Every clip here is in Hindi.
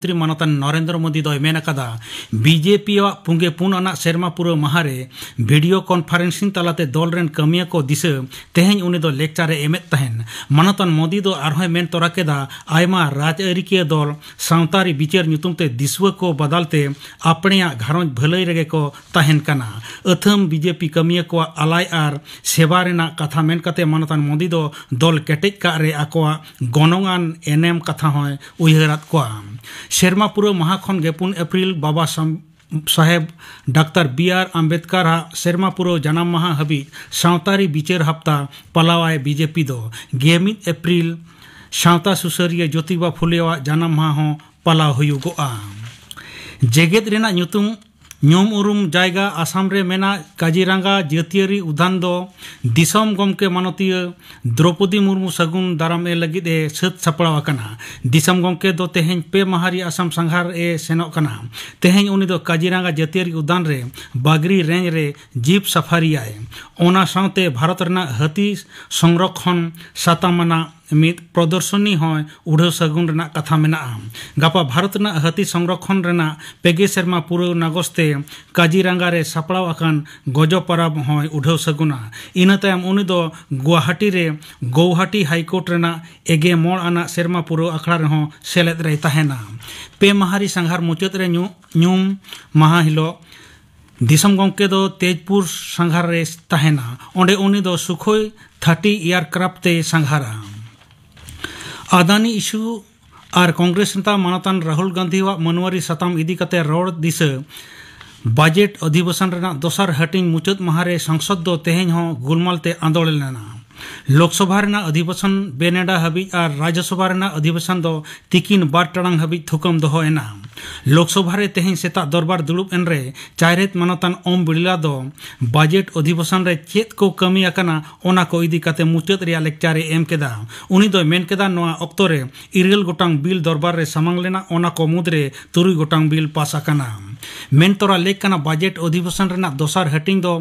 मंत्री मानतान नरेंद्र मोदी दो मेन अकादा बीजेपी पुंगे पुन आना सेरमा पुरो महारे वीडियो कॉन्फ्रेंसिंग तलाते दल रेन कमिया को दिसे तेहें उनी दो लेक्चर एमेत तहन मानतान मोदी दो आरहोय मेन तोरा केदा आयमा राजआरिकिया दल सावतारी बिचार नुतुमते दिसव को बदलते अपने घारों भलाई रेगे को तहन कना अथम बीजेपी कमिया को आलाय आर सेवा रेना कथा मेन कते मानतान मोदी दो दल केटेज का रे आकोआ गनोंगान एनएम कथा होय उयहरात को शेरमापुर महाखन 9 April Baba Saheb doctor B R. Ambedkar शेरमापुर जन्म माह हबी सावतारी बिचार हफ्ता पलावाय बीजेपी दो 1 एप्रिल सावता सुसरिया ज्योतिबा फुलेवा जन्म माह पलाव हुयुगोआ जेगेद रेना नुतुम ᱧᱩᱢ उरुम जायगा आसाम रे मेना काजीरंगा जातियारी उद्यान दो दिसम गमके मानतीय द्रौपदी मुर्मू सगुन दाराम ए लगिद ए सत सपड़ाव अकना दिसम गमके दो तेहें पे महारी आसाम संघार ए सेनोक कना तेहें उनी दो काजीरंगा जातियारी उद्यान रे बागरी रेंज रे जीप सफारी आए ओना सावते भारत रना हाथी संरक्षण सातामना मित प्रदर्शनी होय उड़ो सगुन रना कथा मेना गापा भारत ना हाथी संरक्षण रना पेगे शर्मा पुरो नगस्ते काजीरंगा रे सपड़ाव अकन गजो परब होय उड़ो सगुना इन तायम उनी दो गुवाहाटी रे गौहाटी हाईकोर्ट रना एगे मोड़ आना शर्मा पुरो अखड़ा रहो सेलेद रे तहेना पे महारी संघार मुचाद रे ᱧᱩᱢ महा हिलो दिसम गमके दो तेजपुर संघार रे तहेना ओंडे उनी दो सुखोई 30 एयरक्राफ्ट ते संघारा अदानी इशू और कांग्रेस नेता मानतान राहुल गांधी मनवारी सताम इदी कते रोड दिस बजेट अधिवेशन रेना दोसर हटिंग मुचाद महारे संसद दो तेहें हो गुलमालते आंदोलन लेना लोकसभा रेना अधिवेशन बेनेडा हबी और राज्यसभा रेना अधिवेशन दो तिकिन 2 टाड़ांग हबी थुकम दोहो एना लोकसभा रे तेहें सेता दरबार दुड़ुब एन रे चायरेत मानतान ओम बिड़ला दो बजेट अधिवेशन रे चेत को कमी अकना ओना को इदी कते मुचाद रिया लेक्चर एम केदा उनी दो मेन केदा नोआ ऑक्टो रे 9 गोटांग बिल दरबार रे सामांग लेना ओना को मुद्रे 3 गोटांग बिल पास अकना मेन तोरा लेक कना बजेट अधिवेशन रेना दोसर हटिंग दो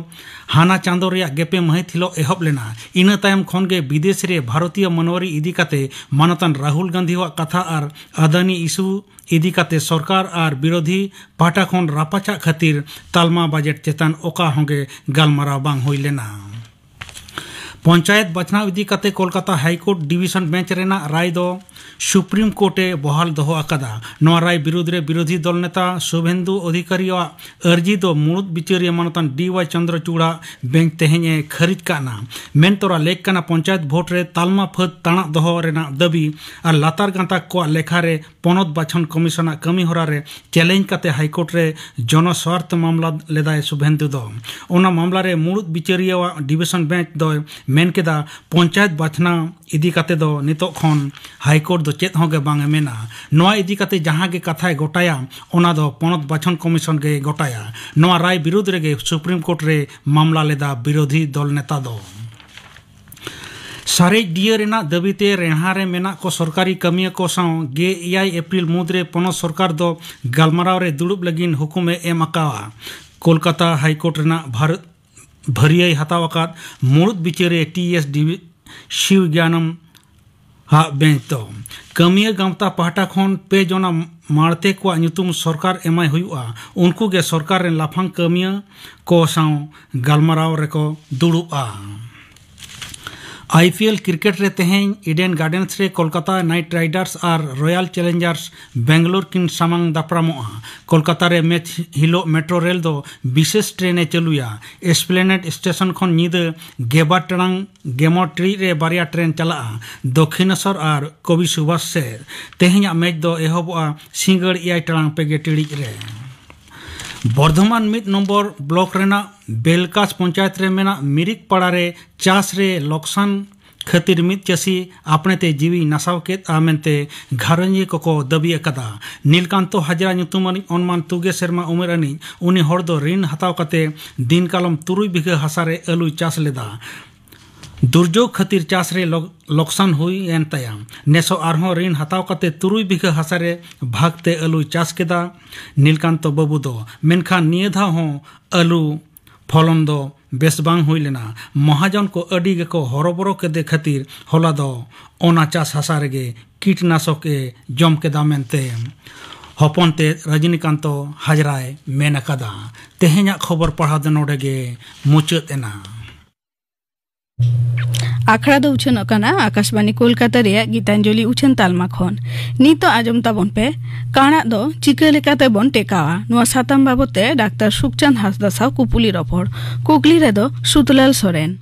हाना चांदो रिया गेपे महित हिलो एहब लेना इन तायम खन गे विदेश रे भारतीय मनोरी इदी कते मानतान राहुल गांधी कथा और अदानी इशू इदी कते सरकार और विरोधी पाटा खन रापाचा खातिर तालमा बजेट चेतन ओका होंगे गालमाराव बांग होई लेना पंचायत बचनाव इदी कते कोलकाता हाईकोर्ट डिवीजन बेंच रेना राय दो सुप्रीम कोर्टे बहाल दोहो अकादा नवा राय विरोध रे विरोधी दल नेता शुभेंदु अधिकारी अर्जी दो मुड़ुद बिचारिया मानतान डी.वाई. चंद्रचूड़ा बेंच तेहें खारिज काना मेन तोरा लेक काना पंचायत भोट रे तालमा फद ताणा दोहो रेना दाबी और लातार गांता को लेखा रे पनत बाछन कमिशना कमी होरा रे चैलेंज कते हाईकोर्ट रे जन स्वार्थ मामला लेदाय शुभेंदु दो ओना मामला रे मुड़ुद बिचारिया डिवीजन बेंच दो मेन केदा पंचायत बाछना इदी कते दो नितो खन हाईकोर्ट दो चेत होगे बांगे मेना नोआ इदी कते जहां गे कथाय गोटाया ओना दो पनत बाछन कमिशन गे गोटाया नोआ राय विरोध रे गे सुप्रीम कोर्ट रे मामला लेदा विरोधी दल नेता दो सारे डिया रेना दबीते रेहारे मेना को सरकारी कमिया को साव 9 एप्रिल मुद्रे पनत सरकार दो गालमाराव रे दुड़ुब लगिन हुकुमे एम अकावा कोलकाता हाईकोर्ट रेना भारत भरियाई हतावकात मुड़ुद बिचारे टी.एस. शिव ज्ञानम हा बेंच दो कमिया गामता पाहटा खन पे जना मारते को नुतुम सरकार एमाय हुआ उनको गे सरकार रे लाफांग कमिया को साव गालमाराव रे को दुड़ुबा आईपीएल क्रिकेट रे तेहें इडेन गार्डन्स रे कोलकाता नाइट राइडर्स और रॉयल चैलेंजर्स बेंगलोर किन सामांग दापरामोआ कोलकाता रे मैच हिलो मेट्रो रेल दो विशेष ट्रेन चलुया एस्प्लेनेड स्टेशन खन नीद 12 टाड़ांग गेमो ट्री रे बारिया ट्रेन चला दक्षिणेश्वर और कवि सुभाष से तेहें मैच दो एहबा सिंगड़ 1 टाड़ांग पेगे टिड़िज रे बर्धमान 1 नंबर ब्लॉक रेना बेलकास पंचायत रे मेना मिरिक पड़ा रे चास रे लोकसान खातिर मित चासी अपने ते जीवी नसाव के आमेनते घारंजी को दबी अकदा नीलकांतो हजरा नुतुमानी अनुमान 2 सेरमा उमेर अनी उनी हर दो ऋण हताव कते दिन कालम 3 बिघा हसारे आलू चास लेदा दुर्जोग खातिर चास रे लोकसान हुई एन तायम नेसो आरहों ऋण हताव कते 3 बिघा हसारे भागते आलू चास केदा नीलकांतो बाबू दो मेनखान नियधा हो आलू फलन दो बेस बांग हुई लेना महाजन को अडी गे को हरोबरो के दे खातिर होला दो ओना चास हसा रेगे कीटनाशक जम के दामेनते हपनते रजनीकांतो हाजराय मेनकादा तेहेኛ खबर पढ़ा दे नोडेगे मुचाद एना आखड़ा दो उछन ओकाना आकाशवाणी कोलकाता रे गीतांजलि उछन तालमा खन नितो आजम ताबन पे काना दो चिका लेकाते बन टेकावा नुआ साताम बाबते डाक्टर सुखचंद हासदा साव कुपुली रपड़ कुकली रे दो सुतलाल सोरेन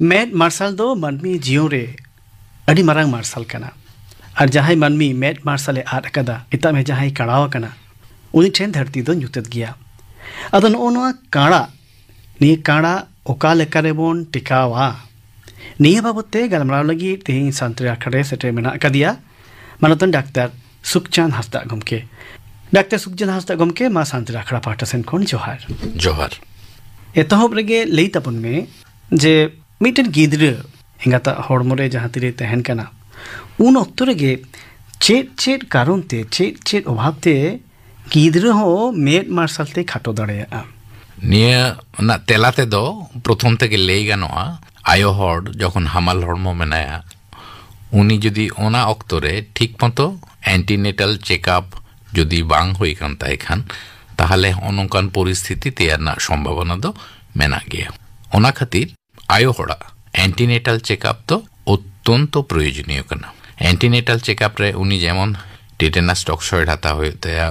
मेड मार्शल दो मनमी जियो रे अडी मारांग मार्शल कना और जहां मनमी मेड मार्शल आद कदा इता में जहां कड़ाव कना उनी ठेन धरती दो ᱧᱩᱛᱟᱹᱫ ᱜᱮᱭᱟ अदो नोआ काड़ा निये काड़ा ओका लेका रेबोन टिकावा निये बाबते गलमराव लगी तेहिं सांतरी आखड़े सेटे मेना कदिया मानतन डाक्टर सुखचंद हासदा गमके डाक्टर सुखचंद हासदा गमके मा सांतरी आखड़ा पाटा सेन कोन जोहार जोहार एतहब रेगे लई तपन में जे मिटन गिद्र हिंगाता हड़मोरे जहां तिरे तहन कना उन अक्तो रेगे चेट कारण ते चेट अभाव ते गिद्र हो मेड मार्शल ते खाटो दाड़ेया निया ना तेलाते दो प्रथम तेगे लई गानोआ आयो हड़ जखन हामाल हड़मो मेनाया उनी जदि ओना अक्तोरे ठीक मतो एंटीनेटल चेकअप जदि बांग होई कान ताई खान ताहले अनंकान परिस्थिति तेयारना सम्भावना दो मेना गया ओना खातिर आयो हड़ा एंटीनेटल चेकअप तो अत्यंत प्रयोजनीय कना एंटीनेटल चेकअप रे उनी जेमन टेटेनास टॉक्सॉइड हाता होय तया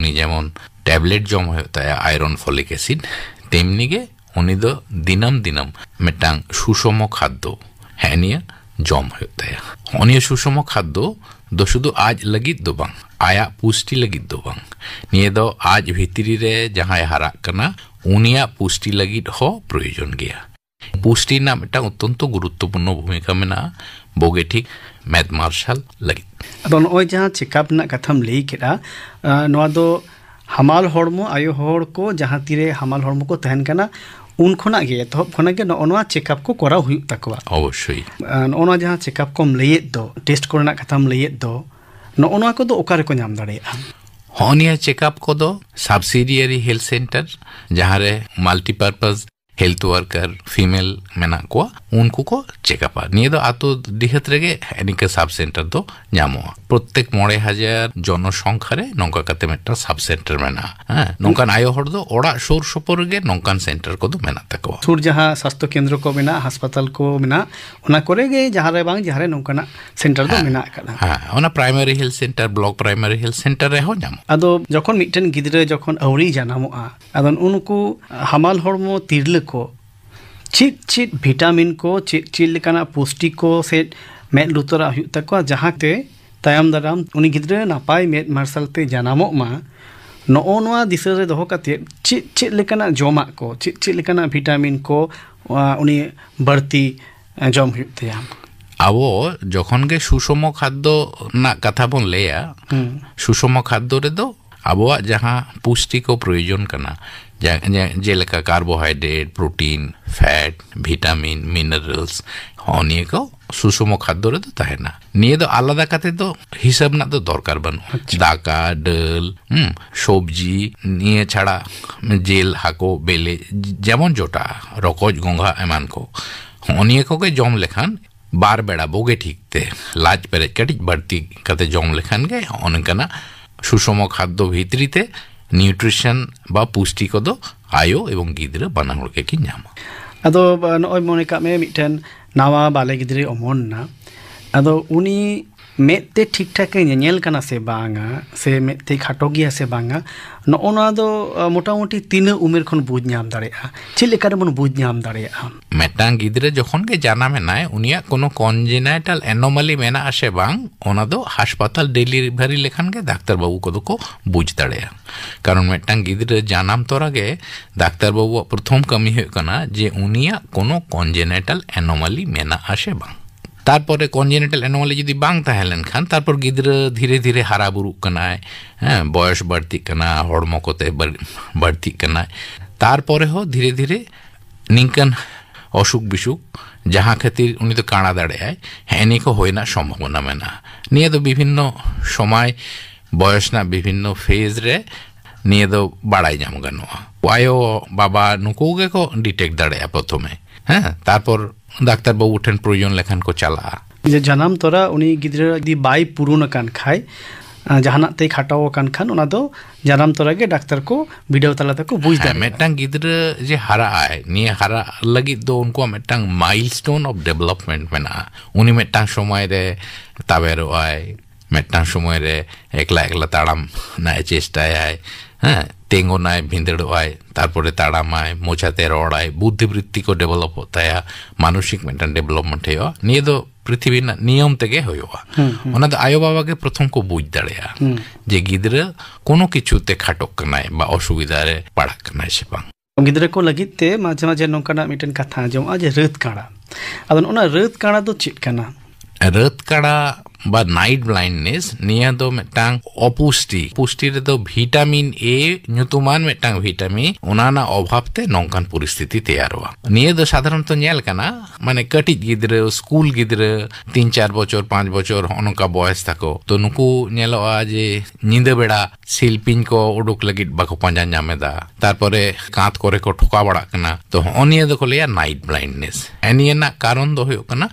जेमन टैबलेट जम होता है आयरन फलिक एसिड तेमनी गे उनी दो दिनम मिटांग सुषम खाद्य हेनिया जम होता है उनी सुषम खाद्य दो शुधु आज लगित दो बांग आया पुष्टि लगित दो बांग निये दो आज भितरी रे जहां हारा कना उनिया पुष्टि लगित हो प्रयोजन गया पुष्टि ना मिटांग अत्यंत गुरुत्वपूर्ण भूमिका मेना बोगे ठीक मेड मार्शल लगित अदो नोय जहां चेकअप ना कथम लई केदा नोआ दो हमाल हड़मो आयो हड़ को जहां तीरे हमाल हड़मो को तहन कना उन खना गे तहब खना गे नोआ चेकअप को करा हुई तकवा अवश्य नोआ जहां चेकअप को लईत दो टेस्ट कोरना कथम लईत दो नोआ को दो ओकारे को नाम दाड़ेया होनिया चेकअप को दो सब्सिडियरी हेल्थ सेंटर जहां रे मल्टीपर्पज हेल्थ वर्कर फीमेल मेना को उनको को चेकअप निये दो आतो दिहत रेगे एनिके सब सेंटर दो ᱧᱟᱢᱚᱜᱼᱟ प्रत्येक 9,000 जनसंख्या रे नोंका कते मेटा सब सेंटर मेना नोंकान आयो हड़ दो ओड़ा सुर सुपुर गे नोंकान सेंटर को दो मेना तको सुर जहां स्वास्थ्य केंद्र को मेना अस्पताल को मेना ओना करे गे जहां रे बांग जहां रे नोंकाना सेंटर दो मेना कना हां ओना primary health centre block primary health centre रे हो ᱧᱟᱢᱚᱜᱼᱟ अदो जखन मिटन गिद्रे जखन अवरी जानामोआ अदन उनको हमाल हड़मो तिरले को चिट विटामिन को चिट लेकाना पुष्टि को से मेद लुतरा हुई तक जहां ते तायम दाराम उनी गिद्रे नापाय मेद मार्शल ते जानामो मा नोआ दिशा रे दोहो काते चिट लेकाना जमा को चिट लेकाना विटामिन को उनी बढ़ती जम हुई तया आवो जखन के सुषम खाद्य ना कथा बोन लेया सुषम खाद्य रे दो आबोआ जहां पुष्टि को प्रयोजन करना जेलेका carbohydrate protein fat vitamin minerals होनिए को सुषम खाद्य रे दो तहना निये दो आलादा काते दो हिसाब ना दो दरकार बनु दाका डाल सब्जी निये छाड़ा जेल हाको बेले जेमन जोटा रकोज गोंगा एमान को होनिए को के जम लेखान बार बेड़ा बोगे ठीक ते लाज पेरे कटिज बढ़ती कते जम लेखान गे ओनकना सुषम खाद्य भितरी ते न्यूट्रिशन बा पुष्टि को दो आयो एवं गिद्रे बना हड़ के कि ᱧᱟᱢᱟ अदो नोय मोने का में मिटन नावा बाले गिद्रे अमन ना अदो उनी मेते ठीक ठाक नेल कना से बांगा से मेते खाटो गया से बांगा नोना दो मोटामोटी 3 उमेर खन बुझ ᱧᱟᱢ दाड़ेया चिलेका रे मन बुझ ᱧᱟᱢ दाड़ेया मेटांग गिद्रे जखन के जाना मेनाय उनिया कोनो कॉन्जेनाइटल एनोमली मेना आसे बांग ओना दो हासपाताल डिलीवरी लेखान के डाक्टर बाबू को बुझ दाड़ेया कारण मेटांग गिद्रे जानाम तोरा गे डाक्टर बाबू प्रथम कमी होय कना जे उनिया कोनो कॉन्जेनाइटल एनोमली मेना आसे बांग तारपरे कॉन्जेनिटल एनोमली जदि बांग ताहेलन खान तारपर गिद्र धीरे धीरे हारा बुरु कनाय बयस बढ़ती कना हड़मो कोते बढ़ती कनाय तारपरे हो धीरे धीरे निंकन असुख बिसुख जहां खातिर उनी तो काणा दाड़े हेनी को होइना संभावना मेना निये तो विभिन्न समय बयसना विभिन्न फेज रे निये दो बाड़ाई जाम गानोआ आयो बाबा नुकु गे को डिटेक्ट दाड़े प्रथमे हाँ तारपर डाक्तार बाबू ठेन प्रयोजन लेखान को चला जे जनाम तोरा उनी गिद्रा यदि बाई पुरुन कान खाय जहाना ते खाटाओ कान खान उना दो जनाम तोरा के डाक्तार को वीडियो तला तक बुझ दा मेटांग गिद्रा जे हरा आए निये हरा लगी दो उनको मेटांग माइलस्टोन ऑफ डेवलपमेंट मेना उनी मेटांग समय रे ताबेरो आए मेटांग समय रे एकला एकला ताड़ाम ना चेष्टा आए हाँ तेंगो नाय भिंदड़ो आए तारपरे ताड़ाम आए मोचाते रोड़ाए बुद्धिवृत्ति को डेवलप होता है मानसिक मेटांग डेवलपमेंट है निये दो पृथ्वी ना नियम तेगे होयोआ ओना दो आयो बाबा के प्रथम को बुझ दाड़ेया जे गिद्रा कोनो किछुते खाटक कनाय बा असुविधा रे पड़ाक कनाय से बांग गिद्रा को लगित ते माझे माझे नोंकाना मिटन कथा जो आज रत काड़ा अदन ओना रत काड़ा दो चेक कना रत काड़ा बा नाइट ब्लाइंडनेस निया दो मेटांग अपुष्टि पुष्टि रे दो विटामिन ए ᱧᱩᱛᱩᱢᱟᱱ मेटांग विटामिन ओनाना अभावते नोंकान परिस्थिति तैयारवा निया दो साधारणत नेल कना माने कटिज गिद्रा स्कूल गिद्रा 3-4 बछर 5 बछर ओनका बयस थाको तो नुकु नेलोआ जे निंदा बेड़ा शिल्पिन को उडुक लगित बाको पंजा नामेदा तारपरे कांत करे को ठोका बड़ा कना तो ओनिया दो को लिया नाइट ब्लाइंडनेस एनियना कारण दो होयो कना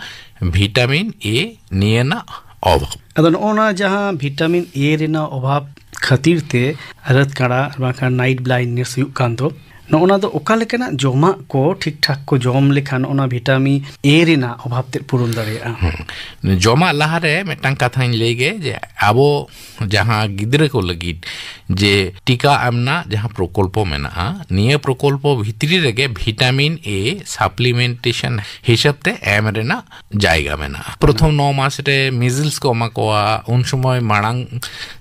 विटामिन ए नियना अभाव अदन ओना जहां विटामिन ए रेना अभाव खातिर ते रत काड़ा बाका नाइट ब्लाइंडनेस हुई कान दो नोना दो ओका लेकना जोमा को ठीक ठाक को जोम लेखान ओना विटामिन ए रेना अभाव ते पूर्ण दाड़ेया जोमा लहारे मेटांग कथा लेगे जे आबो जहां गिद्रा को लगित जे टीका एमना जहां प्रकल्प मेना निये प्रकल्प भितरी रेगे विटामिन ए सप्लीमेंटेशन हिसाब ते एम रेना जायगा मेना प्रथम 9 मास रे मिजल्स को एमा कोआ उन समय मांग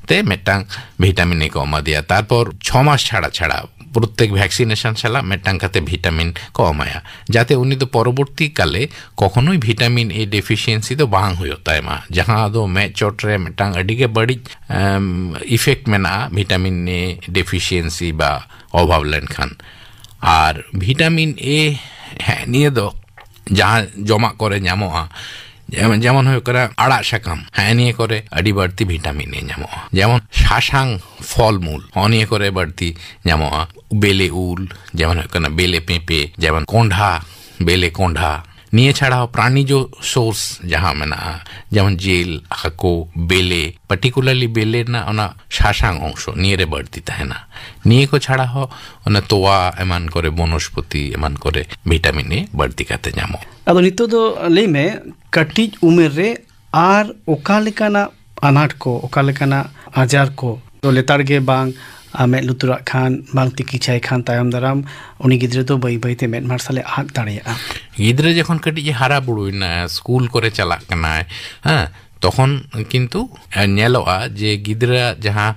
ते मेटांग विटामिन ए को एमा दिया तारपर 6 मास छाड़ा छाड़ा प्रत्येक वैक्सीनेशन साला मेटांग खाते विटामिन को एमाया जाते उनी तो परवर्ती काले कखनोई विटामिन ए डेफिशिएंसी तो बांग होता है मा जहां दो मे चोट रे मेटांग अडी के बड़ी इफेक्ट मेना विटामिन ए डेफिशिएंसी बा अभाव लेनखान और विटामिन ए निये दो जहां जमा करे ᱧᱟᱢᱚᱜᱼᱟ যেমন হয়ে করে আড়া শাকাম হ্যাঁ নিয়ে করে আডি বাড়তি ভিটামিন এ ᱧᱟᱢᱚᱜᱼᱟ যেমন শাসাং ফলমূল অনিয়ে করে বাড়তি ᱧᱟᱢᱚᱜᱼᱟ বেলে উল যেমন হয়ে করে বেলে পেঁপে যেমন কোঁঢা বেলে কোঁঢা নিয়ে ছাড়াও প্রাণীজ সোর্স जहां মেনা যেমন জেল হাকো বেলে পার্টিকুলারলি বেলে না ওনা শাসাং অংশ নিয়ে রে বাড়তি থাকে না নিয়ে को ছাড়া हो ওনা তোয়া এমান করে বনস্পতি এমান করে ভিটামিন এ বাড়তি কাতে ᱧᱟᱢᱚᱜᱼᱟ अदो नितो दो ले में कटिज उमेर रे आर ओका लेकाना अनाट को ओका लेकाना आजार को तो लेतार गे बांग में लुतुरा खान बांग तिकी छाय खान तायम दराम उनी गिद्रे तो बई बई ते मेट मार्शले आग दाड़ेया गिद्रे जखन कटिज हारा बुड़ुइना स्कूल करे चला कना हां तखन किंतु नेलोआ जे गिद्रा जहां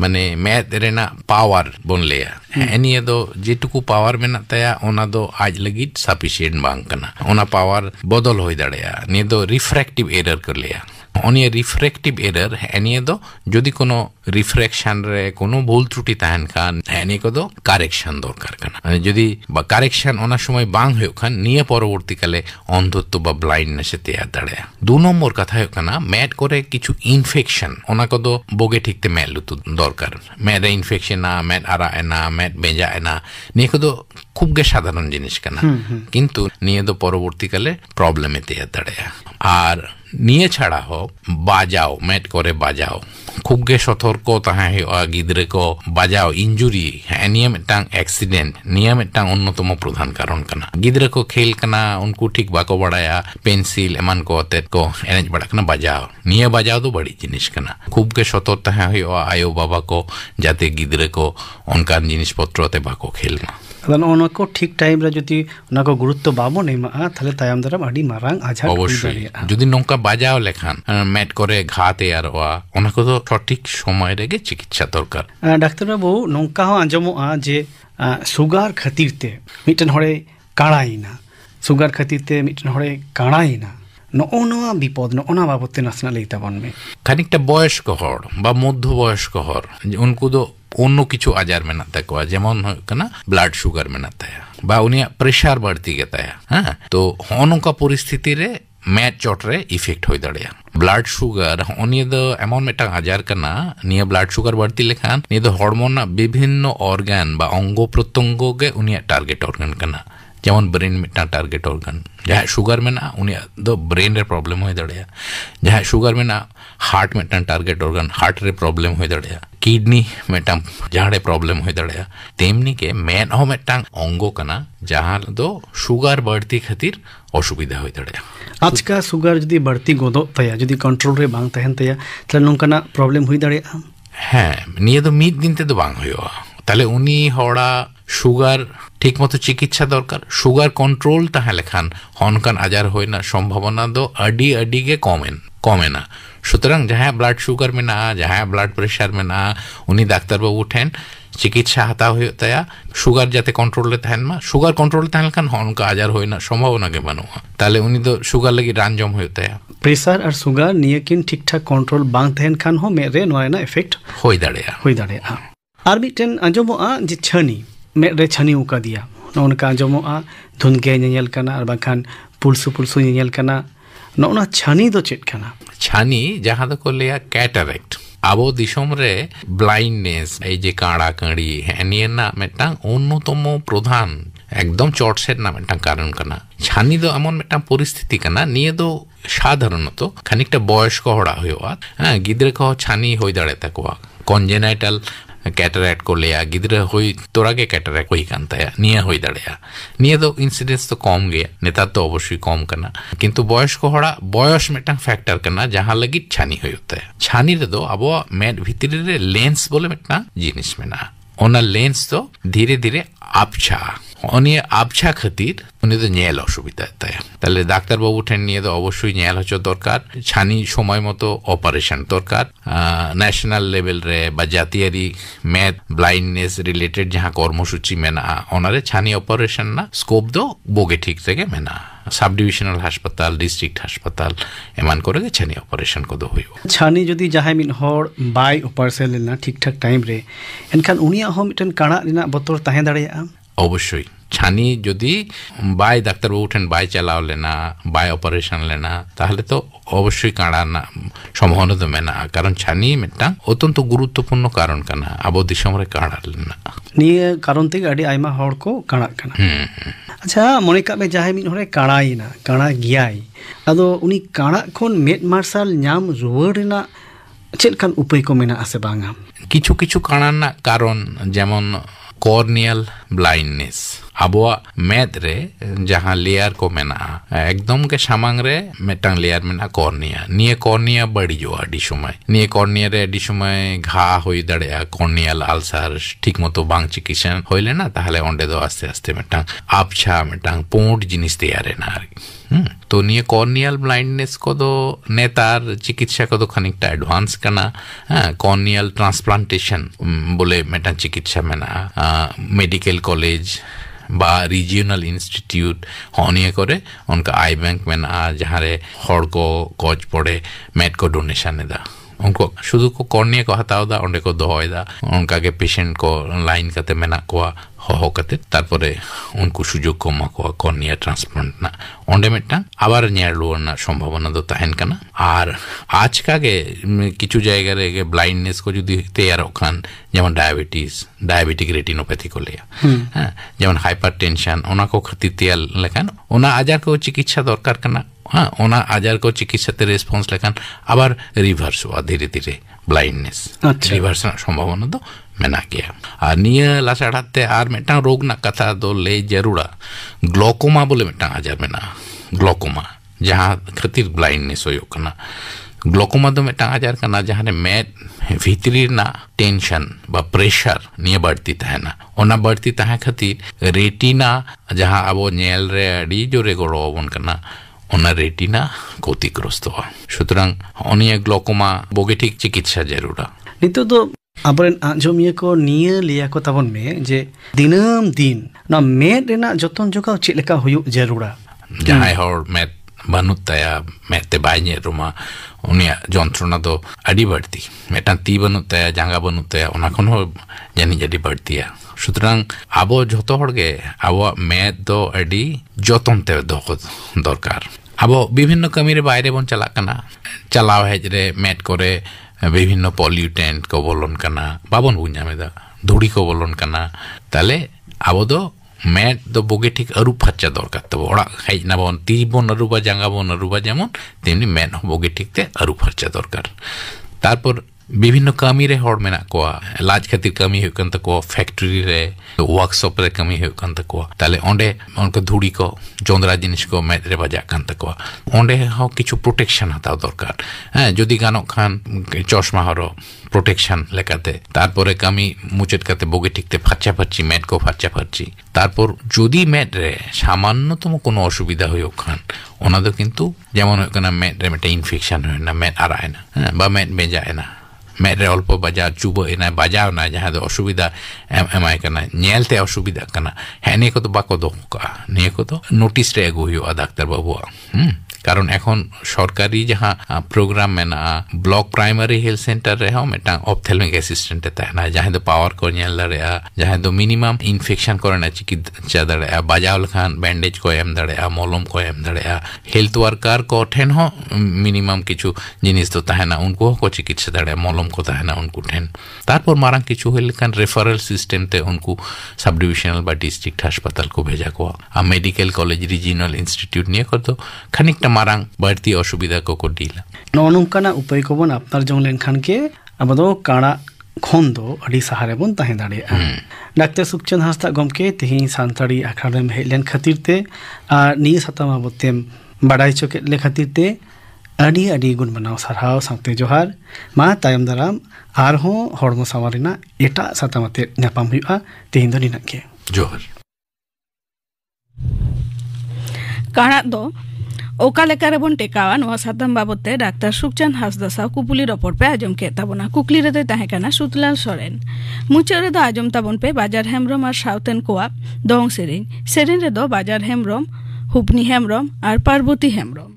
माने मैथ रेना पावर बोन लेया एनिया दो जेटुकु पावर मेना तया ओना दो आज लगित सफिशिएंट बांग कना ओना पावर बदल होई दाड़ेया ने दो रिफ्रैक्टिव एरर कर लेया ओनिया रिफ्रैक्टिव एरर एनिया दो जदि कोनो रिफ्रैक्शन रे कोनो भूल त्रुटि ताहन खान एनिया को दो करेक्शन दरकार कना जदि बा करेक्शन ओना समय बांग होय खान निया परवर्ती काले अंधत्व बा ब्लाइंडनेस ते दाड़ेया 2 नंबर कथा होय कना मैट करे किछु इनफेक्शन ओना को दो बोगे ठीकते मेलुतु दरकार मैट इनफेक्शन ना मैट आरा एना मैट बेजा एना निया को दो खूब गे साधारण जिनिस कना किंतु निया दो परवर्ती काले प्रॉब्लम ते दाड़ेया आर निये छाड़ा हो बाजाओ मैट करे बाजाओ खूब गे सतर्क ताहें हुआ गिद्रे को बाजाओ इंजुरी निये मिटांग एक्सीडेंट निये मिटांग अन्यतम प्रधान कारण कना गिद्रे को खेल कना उनको ठीक बाको बड़ाया पेंसिल एमान को अतेत को एनेज बड़ा कना बाजाओ निये बाजाओ तो बड़ी जिनिस कना खूब गे सतर्क ताहें हुआ आयो बाबा को जाते गिद्रे को उनका जिनिस पत्र ते बाको खेल मा अदन ओना को ठीक टाइम रे जति ओना को गुरुत्व बाबो नै मा थाले तायम दराम अडी मारांग आझार अवश्य जदि नोंका बाजाओ लेखान मैट करे घाते यारवा ओना को तो सठिक समय रेगे चिकित्सा दरकार डाक्टर बाबू नोंका हो आंजमोआ जे सुगार खातिरते मिटन हरे काड़ाइना सुगार खातिरते मिटन हरे काड़ाइना नोआ विपद नोना बाबते नासना लेता बन में खानिकटा बयस्क हर बा मध्य बयस्क हर उनको दो অন্য কিছু আজার মেনা তাকোয়া যেমন না ব্লাড সুগার মেনা তায়া বা উনিয়া প্রেসার বাড়তি গে তায়া হ্যাঁ তো অনকা পরিস্থিতি রে med chot re effect hoy darea blood sugar oni do emon metang ajar kana niya blood sugar barti lekhan ni do hormone na bibhinno organ ba ongo protyango ge unia target organ kana যেমন ব্রেন মিটনা টার্গেট অর্গান যাহা সুগার মেনা উনি দো ব্রেন রে প্রবলেম হয়ে দাঁড়িয়া যাহা সুগার মেনা হার্ট মিটনা টার্গেট অর্গান হার্ট রে প্রবলেম হয়ে দাঁড়িয়া কিডনি মিটনা যাহারে প্রবলেম হয়ে দাঁড়িয়া তেমনি কে মেন হো মিটনা অঙ্গ কানা যাহা দো সুগার বাড়তি খাতির অসুবিধা হয়ে দাঁড়িয়া আজকা সুগার যদি বাড়তি গদো তায়া যদি কন্ট্রোল রে বাং তাহেন তায়া তাহলে নংকানা প্রবলেম হয়ে দাঁড়িয়া হ্যাঁ নিয়ে তো মিদ দিনতে তো বাং হইয়া তাহলে উনি হড়া সুগার ঠিক মতো চিকিৎসা দরকার সুগার কন্ট্রোল তাহলে খান হনকান আজার হয় না সম্ভাবনা দো আডি আডি গে কমে না সুতরাং যাহা ব্লাড সুগার মে না যাহা ব্লাড প্রেশার মে না উনি ডাক্তার বাবু উঠেন চিকিৎসা হাতা হয়ে তায়া সুগার যাতে কন্ট্রোলে থাকেন মা সুগার কন্ট্রোলে থাকলে খান হনকা আজার হয় না সম্ভাবনা কে বানুয়া তাহলে উনি তো সুগার লাগি রানজম হয়ে তায়া প্রেসার আর সুগার নিয়ে কিন ঠিকঠাক কন্ট্রোল বাং থাকেন খান হো মেরে নয়না এফেক্ট হয়ে দাঁড়িয়া আর মিটেন আঞ্জমোआ যে ছানি med re chani uka dia non ka jomoa dhunge nyel kana ar bakhan pulsu nyel kana nona chani do chet kana chani jaha do ko leya cataract abo dishom re blindness ei je kaada kadi heniya na metang onnotomo prodhan একদম চটসেট না একটা কারণ কানা ছানি তো এমন একটা পরিস্থিতি কানা নিয়ে তো সাধারণত খানিকটা বয়স্ক হড়া হইয়া হ্যাঁ গিদ্রে কহ ছানি হয়ে দাঁড়ায় তাকুয়া কনজেনাইটাল कैटरैक्ट को लिया गिद्रे हुई तोरा के कैटरैक्ट हुई कांता है निया हुई दड़िया निया तो इंसिडेंस तो कम गया नेता तो अवश्य कम करना किंतु बॉयस को हड़ा बॉयस में टंग फैक्टर करना जहां लगी छानी हुई होता है छानी रे दो अब मेड भीतर रे लेंस बोले मिटना जिनिस में ना ओना लेंस तो धीरे धीरे आबछा অনিয়ে আবছা খাতির উনি তো নেল অসুবিধা তাই তাহলে ডাক্তার বাবু ঠেন নিয়ে তো অবশ্যই নেল হচ্ছে দরকার ছানি সময় মতো অপারেশন দরকার ন্যাশনাল লেভেল রে বা জাতীয়ারি ম্যাথ ব্লাইন্ডনেস রিলেটেড যাহা কর্মসূচি মেনা ওনারে ছানি অপারেশন না স্কোপ দো বগে ঠিক থেকে মেনা সাব ডিভিশনাল হাসপাতাল ডিস্ট্রিক্ট হাসপাতাল এমান করে ছানি অপারেশন কদ হইব ছানি যদি যাহাই মিন হর বাই অপারেশন লেনা ঠিকঠাক টাইম রে এনখান উনিয়া হো মিটেন কানা রিনা বতর তাহে দাঁড়িয়া অবশ্যই ছানি যদি বাই ডাক্তার বাবু উঠেন বাই চালাও লেনা বাই অপারেশন লেনা তাহলে তো অবশ্যই কাঁড়া না সম্ভাবনা তো মেনা কারণ ছানি একটা অত্যন্ত গুরুত্বপূর্ণ কারণ কানা আবো দিশমরে কাঁড়া লেনা নিয়ে কারণ থেকে আডি আইমা হড় কো কাঁড়া কানা আচ্ছা মনে কাবে যাহাই মিন হরে কাঁড়াই না কাঁড়া গিয়াই আদো উনি কাঁড়া খন মেড মার্শাল নাম রুয়ার রেনা চেলকান উপায় কো মেনা আছে বাঙা কিছু কিছু কাঁড়া না কারণ যেমন কর্নিয়াল ব্লাইন্ডনেস আবোয়া মেদ রে जहां लेयर को मेना एकदम के सामांग रे मेटांग लेयर मेना कॉर्निया निये कॉर्निया बड़ी जो आडी समय निये कॉर्निया रे आडी समय घा होई दड़या कॉर्नियल आल्सार ठीक मतो बांग चिकित्सा होइले ना ताहले ओंडे दो आस्ते आस्ते मेटांग आबछा मेटांग पोंड जिनिस तैयार ना तो निये कॉर्नियल ब्लाइंडनेस को दो नेतार चिकित्सा को दो खानिकटा एडवांस करना कॉर्नियल ट्रांसप्लांटेशन बोले मेटांग चिकित्सा मेना मेडिकल कॉलेज বা রিজিওনাল ইনস্টিটিউট হনিয়ে করে उनका आई बैंक में ना जहाँ रे हड़ को गज पड़े मेड को डोनेशन दा उनको शुद्ध को कॉर्निया को हटाओ दा उन्हें को दोहय दा उनका के पेशेंट को लाइन करते में ना को हो करते तारपरे उनको सुजोग को मको कॉर्निया ट्रांसप्लांट ना ओंडे मिटना আবার নিয়ার লোয়ার না সম্ভাবনা তো তাহেন কানা আর আজকাগে কিছু জায়গা রে ব্লাইন্ডনেস को যদি তৈয়ার ওখান যেমন ডায়াবেটিক রেটিনোপ্যাথি को लिया হ্যাঁ যেমন হাইপারটেনশন ওনা को খাতির তৈয়ার লেখান ওনা আজার को চিকিৎসা দরকার কানা हाँ ओना आजार को चिकित्सा ते रेस्पॉन्स लेकिन आबार रिवर्स हुआ धीरे धीरे ब्लाइंडनेस रिवर्स ना संभावना तो मेना गया और निये लासाड़ाते आर मेटांग रोग ना कथा दो ले जरूरा ग्लोकोमा बोले मेटांग आजार मेना ग्लोकोमा जहाँ खातिर ब्लाइंडनेस हो योकना ग्लोकोमा तो मेटांग आजार करना जहाँ ने मेड भीतरी ना टेंशन बा प्रेशर निये बढ़ती है ना ओना बढ़ती है खातिर रेटिना जहाँ अब नेल रे अड़ी जो रे गोरो ओवन करना ओना रेटिना ক্ষতিগ্রস্ত হয় সুতরাং অনিয়া গ্লোকোমা বগে ঠিক চিকিৎসা জরুরা নিতো তো আবরেন আজমিয়া को নিয়ে লিয়া को তাবন মে যে দিনম দিন না মেদ রেনা যতন জোগাও চিলেকা হুয়ু জরুরা যাহাই হর মেদ বানুতায়া মেতে বাইনে রুমা উনিয়া যন্ত্রণা তো আডি বাড়তি মেটা তি বানুতায়া জাঙ্গা বানুতায়া ওনা কোন জানি জাডি বাড়তিয়া সুতরাং আবো যত হড়গে আবো মেদ দো আডি যতনতে দরকার अब विभिन्न कमी रे बाहरे बन चला कना चलाव हेज रे मेट करे विभिन्न पॉल्यूटेंट को बोलन कना बाबन बुझा में दा धूड़ी को बोलन कना ताले अब दो मेट दो बोगे ठीक अरु फच्चा दरकार तब ओड़ा हेज ना बन ती बन अरुबा जांगा बन अरुबा जेमन तेमनी मेट बोगे ठीक ते अरु फच्चा दरकार तारपर विभिन्न कमी रे हड़ मेना को लाज खातिर कमी हो कन तको फैक्ट्री रे वर्कशॉप रे कमी हो कन तको ताले ओंडे उनको धूड़ी को जोंदरा जिनिस को मेद रे बजा कन तको ओंडे हो किछु प्रोटेक्शन हताव दरकार हां जदि गानो खान चश्मा हरो प्रोटेक्शन लेकाते तारपरे कमी मुचेत काते बोगे ठीकते फाच्चा फाच्ची मेद को फाच्चा फाच्ची तारपर जदि मेद रे सामान्यतम कोनो असुविधा होयो खान ओना दो किंतु जेमन हो कना मेद रे मेटे इन्फेक्शन हो ना मेद आराय ना बा मेद बेजाय ना मेरे अल्प बाजार चुबो इना बाजार ना जहाँ दो असुविधा एमआई करना नेलते असुविधा करना है नहीं को तो बाको दो का नहीं को तो नोटिस रे गो यो डाक्टर बाबू कारण এখন সরকারি जहाँ प्रोग्राम में ना ब्लॉक प्राइमरी हेल्थ सेंटर रे हो मेटा ऑप्थेल्मिक असिस्टेंट तहना जहाँ दो पावर को नेल दरे जहाँ दो मिनिमम इन्फेक्शन करना चिकित्सा दरे बाजावल खान बैंडेज को एम दरे मलम को एम दरे हेल्थ वर्कर को ठेन हो मिनिमम किछु जिनिस तो तहना उनको को चिकित्सा दरे मलम को तहना उनको ठेन तारपर मारंग किछु हेल खान रेफरल सिस्टम ते उनको सब डिविजनल बा डिस्ट्रिक्ट अस्पताल को भेजा को मेडिकल कॉलेज रीजनल इंस्टीट्यूट निये को तो खनिक मारांग बढ़ती असुविधा को डीला नोनोंकाना उपाय को बन अपनार जंग लेनखान के अब दो काड़ा खोन दो अड़ी सहारे बन ताहे दाड़े डॉक्टर सुखचंद हांसदा गमके तेही सानताड़ी आखड़ा में हेलेन खातिर ते नी सतमा बतेम बड़ाई चोके ले खातिर ते अड़ी अड़ी गुण बनाव सरहाव साथे जोहार मा तायम दाराम आर हो हड़मो सावारिना एटा सतमाते नापाम हुआ तेही दो निना के जोहार काड़ा दो ओका लेकारे बन टेकावा नोआ सातम बाबते डॉक्टर सुखचंद हांसदा साव कुपुली रिपोर्ट पे आजम के ताबना कुकली रे ताहे काना सुतलाल सोरेन मुचे रे दो आजम ताबन पे बाजार हेमरम और साउथन कोआ दोंग सेरेन रे दो बाजार हेमरम हुपनी हेमरम और पार्वती हेमरम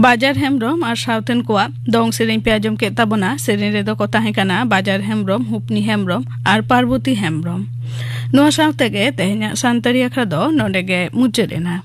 बाजार हेमरम और साउथन कोआ दोंग सेरेन पे आजम के ताबना सेरेन रे दो को ताहे काना बाजार हेमरम हुपनी हेमरम और पार्वती हेमरम नुआ साउथ के तेहना सांतरी अखरा दो नोडे गे मुचेरेना।